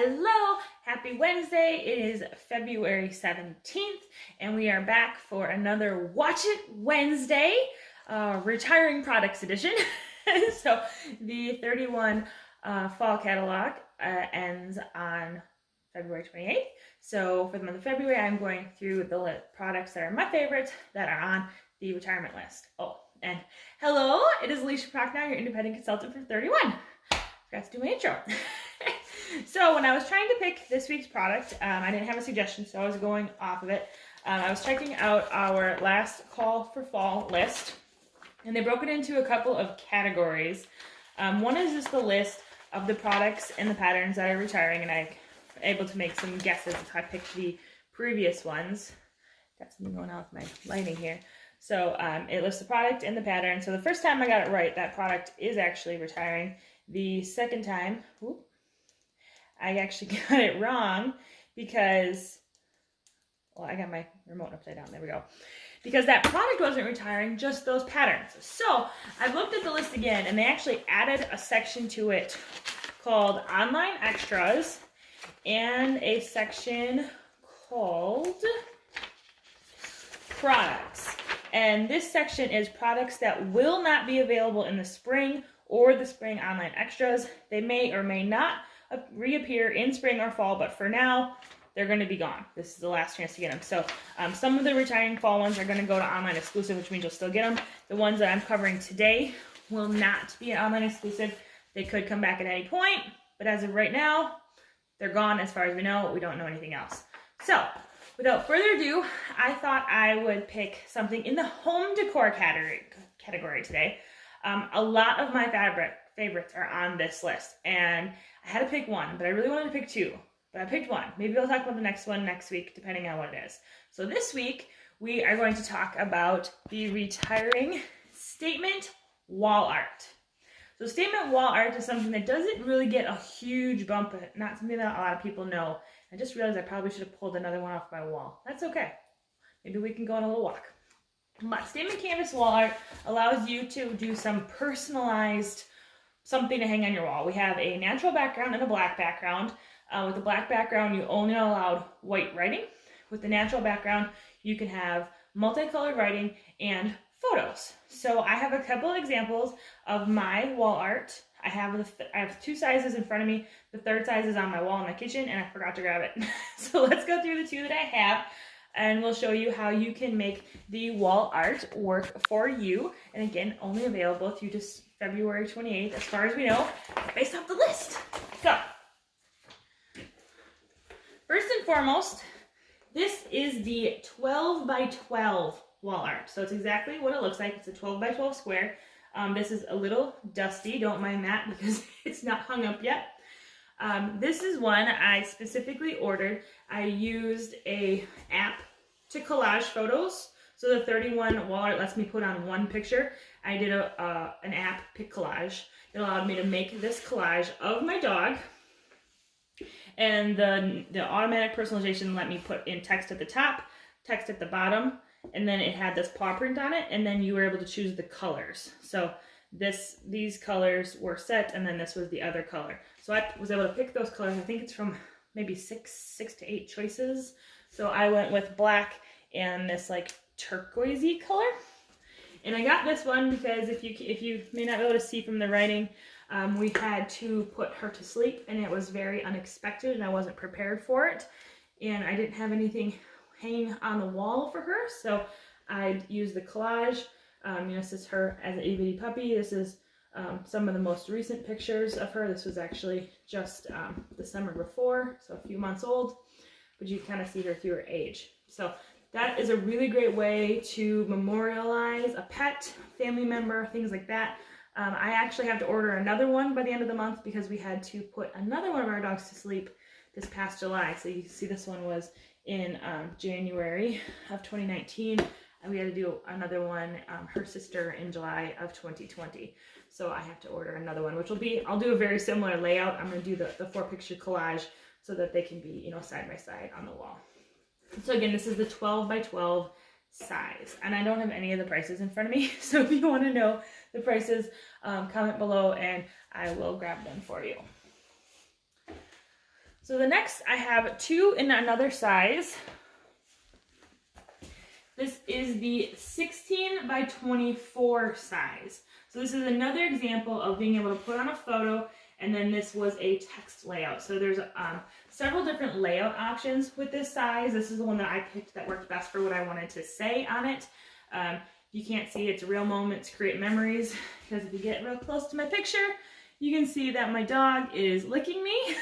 Hello, happy Wednesday. It is February 17th and we are back for another Watch It Wednesday, retiring products edition. So the 31 fall catalog ends on February 28th. So for the month of February, I'm going through the products that are my favorites that are on the retirement list. Oh, and hello, it is Alicia Prochnow, your independent consultant for 31. Forgot to do my intro. So when I was trying to pick this week's product, I didn't have a suggestion, so I was going off of it. I was checking out our last call for fall list, and they broke it into a couple of categories. One is just the list of the products and the patterns that are retiring, and I'm able to make some guesses if I picked the previous ones. Got something going on with my lighting here. So it lists the product and the pattern. So the first time I got it right, that product is actually retiring. The second time, I actually got it wrong because, well, I got my remote upside down. There we go. Because that product wasn't retiring, just those patterns. So I looked at the list again, and they actually added a section to it called Online Extras and a section called Products. And this section is products that will not be available in the spring or the spring online extras. They may or may not reappear in spring or fall, but for now, they're going to be gone. This is the last chance to get them. So some of the retiring fall ones are going to go to online exclusive, which means you'll still get them. The ones that I'm covering today will not be an online exclusive. They could come back at any point, but as of right now, they're gone as far as we know. We don't know anything else. So without further ado, I thought I would pick something in the home decor category today. A lot of my favorites are on this list, and I had to pick one, but I really wanted to pick two, but I picked one. Maybe I'll talk about the next one next week, depending on what it is. So this week, we are going to talk about the retiring statement wall art. So statement wall art is something that doesn't really get a huge bump, not something that a lot of people know. I just realized I probably should have pulled another one off my wall. That's okay. Maybe we can go on a little walk. But statement canvas wall art allows you to do some personalized something to hang on your wall. We have a natural background and a black background. With the black background, you only allowed white writing. With the natural background, you can have multicolored writing and photos. So I have a couple of examples of my wall art. I have two sizes in front of me. The third size is on my wall in my kitchen, and I forgot to grab it. So let's go through the two that I have, and we'll show you how you can make the wall art work for you. And again, only available through just February 28th, as far as we know, based off the list. So, first and foremost, this is the 12 by 12 wall art. So it's exactly what it looks like. It's a 12 by 12 square. This is a little dusty, don't mind that, because it's not hung up yet. This is one I specifically ordered. I used an app to collage photos. So the 31 wall art lets me put on one picture. I did an app pick collage. It allowed me to make this collage of my dog. And the automatic personalization let me put in text at the top, text at the bottom, and then it had this paw print on it, and then you were able to choose the colors. So these colors were set, and then this was the other color. So I was able to pick those colors. I think it's from maybe six to 8 choices. So I went with black and this like turquoisey color. And I got this one because if you may not be able to see from the writing, we had to put her to sleep, and it was very unexpected, and I wasn't prepared for it. And I didn't have anything hanging on the wall for her, so I used the collage. This is her as an itty bitty puppy. This is some of the most recent pictures of her. This was actually just the summer before, so a few months old, but you kind of see her through her age. So that is a really great way to memorialize a pet, family member, things like that. I actually have to order another one by the end of the month because we had to put another one of our dogs to sleep this past July. So you can see this one was in January of 2019, and we had to do another one, her sister, in July of 2020. So I have to order another one, which will be, I'll do a very similar layout. I'm going to do the 4-picture collage so that they can be, side by side on the wall. So again, this is the 12 by 12 size, and I don't have any of the prices in front of me. So if you want to know the prices, comment below and I will grab them for you. So the next, I have two in another size. This is the 16 by 24 size. So this is another example of being able to put on a photo, and then this was a text layout. So there's several different layout options with this size. This is the one that I picked that worked best for what I wanted to say on it. You can't see it's real moments create memories, because if you get real close to my picture, you can see that my dog is licking me.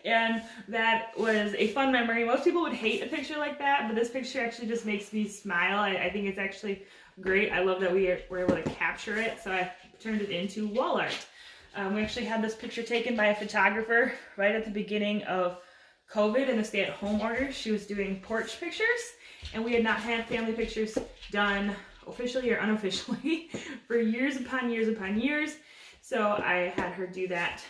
And that was a fun memory. Most people would hate a picture like that, but this picture actually just makes me smile. I think it's actually great. I love that we were able to capture it, so I turned it into wall art. We actually had this picture taken by a photographer right at the beginning of COVID and the stay-at-home orders. She was doing porch pictures, and we had not had family pictures done officially or unofficially for years upon years upon years. So I had her do that.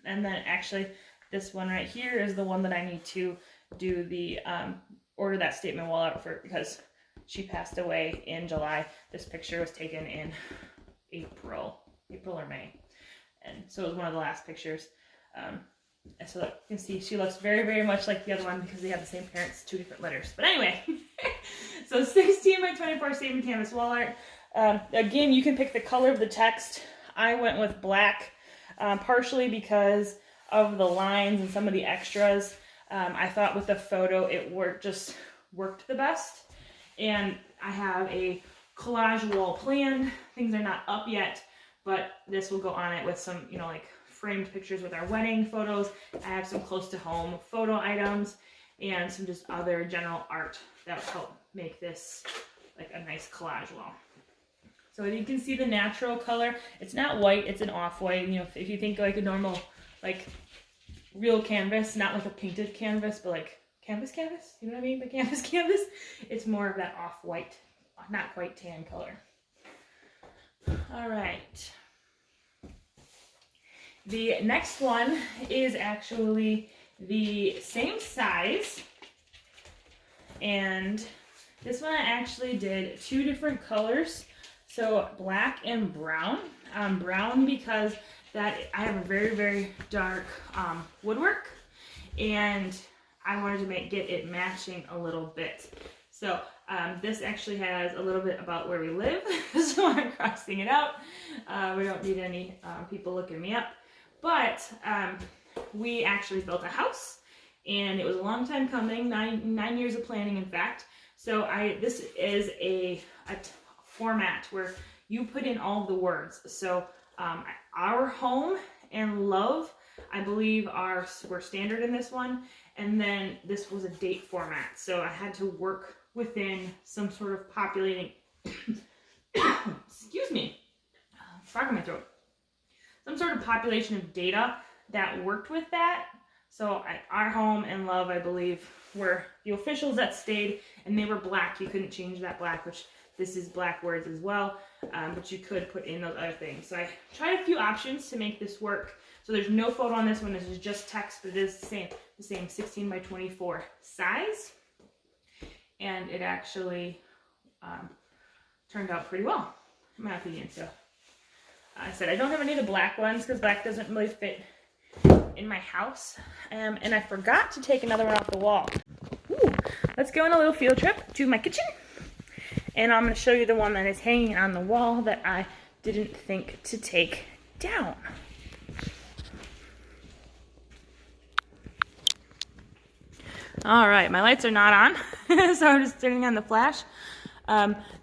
And then actually this one right here is the one that I need to do the order that statement wall art for, because she passed away in July. This picture was taken in April or May. And so it was one of the last pictures. So you can see she looks very, very much like the other one because they have the same parents, 2 different letters. But anyway, so 16 by 24 statement canvas wall art. Again, you can pick the color of the text. I went with black, partially because of the lines and some of the extras. I thought with the photo it just worked the best. And I have a collage wall planned. Things are not up yet, but this will go on it with some, you know, like framed pictures with our wedding photos. I have some close to home photo items and some just other general art that will help make this like a nice collage wall. So you can see the natural color. It's not white, it's an off-white. You know, if you think like a normal, like real canvas, not like a painted canvas, but like canvas, you know what I mean by canvas? It's more of that off-white, not quite tan color. All right. The next one is actually the same size, and this one I actually did 2 different colors, so black and brown. Brown because that I have a very, very dark woodwork, and I wanted to get it matching a little bit. So this actually has a little bit about where we live, so I'm crossing it out. We don't need any people looking me up. But we actually built a house, and it was a long time coming, nine years of planning, in fact. So this is a format where you put in all of the words. So our home and love, I believe, were standard in this one, and then this was a date format. So I had to work within some sort of populating, excuse me, frog in my throat. Some sort of population of data that worked with that. So our home and love, I believe, were the officials that stayed, and they were black. You couldn't change that black, which this is black words as well, but you could put in those other things. So I tried a few options to make this work. So there's no photo on this one. This is just text, but it is the same 16 by 24 size. And it actually turned out pretty well, in my opinion. So I said I don't have any of the black ones because black doesn't really fit in my house. And I forgot to take another one off the wall. Ooh, let's go on a little field trip to my kitchen. And I'm going to show you the one that is hanging on the wall that I didn't think to take down. All right, my lights are not on, so I'm just turning on the flash.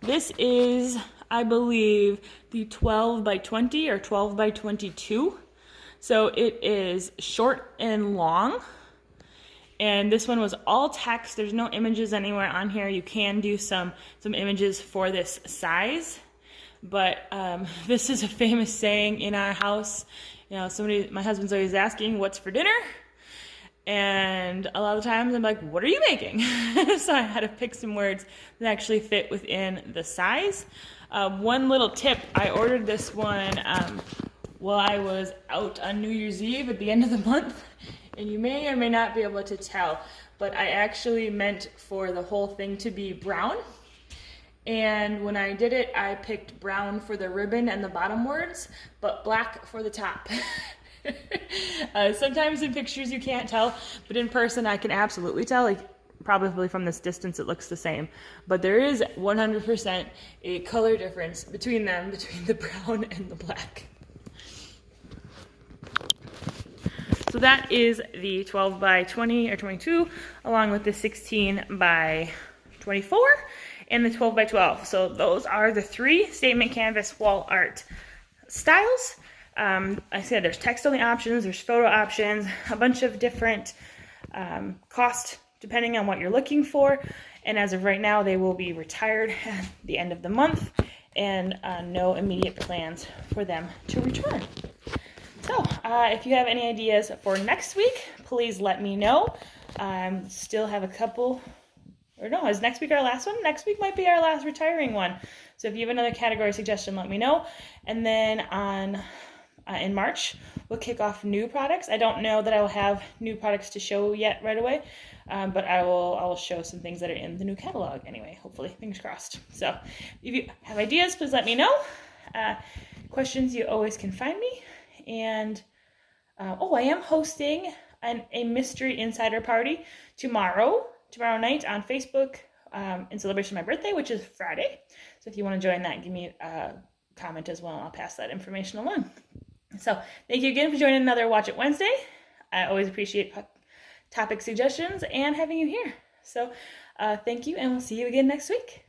This is, I believe, the 12 by 20 or 12 by 22. So it is short and long. And this one was all text. There's no images anywhere on here. You can do some images for this size. But this is a famous saying in our house. You know, my husband's always asking, what's for dinner? And a lot of times I'm like, what are you making? So I had to pick some words that actually fit within the size. One little tip, I ordered this one while I was out on New Year's Eve at the end of the month. And you may or may not be able to tell, but I actually meant for the whole thing to be brown. And when I did it, I picked brown for the ribbon and the bottom words, but black for the top. Sometimes in pictures you can't tell, but in person I can absolutely tell. Like, probably from this distance it looks the same, but there is 100% a color difference between them, between the brown and the black. So that is the 12 by 20 or 22, along with the 16 by 24 and the 12 by 12. So those are the 3 statement canvas wall art styles. I said there's text only options, there's photo options, a bunch of different cost depending on what you're looking for. And as of right now, they will be retired at the end of the month, and no immediate plans for them to return. So if you have any ideas for next week, please let me know. Still have a couple, or no, is next week our last one? Next week might be our last retiring one. So if you have another category suggestion, let me know. And then in March, we'll kick off new products. I don't know that I will have new products to show yet right away, but I will show some things that are in the new catalog anyway, hopefully, fingers crossed. So if you have ideas, please let me know. Questions, you always can find me. And I am hosting a mystery insider party tomorrow night on Facebook in celebration of my birthday, which is Friday. So if you want to join that, give me a comment as well. I'll pass that information along. So thank you again for joining another Watch It Wednesday. I always appreciate topic suggestions and having you here. So thank you, and we'll see you again next week.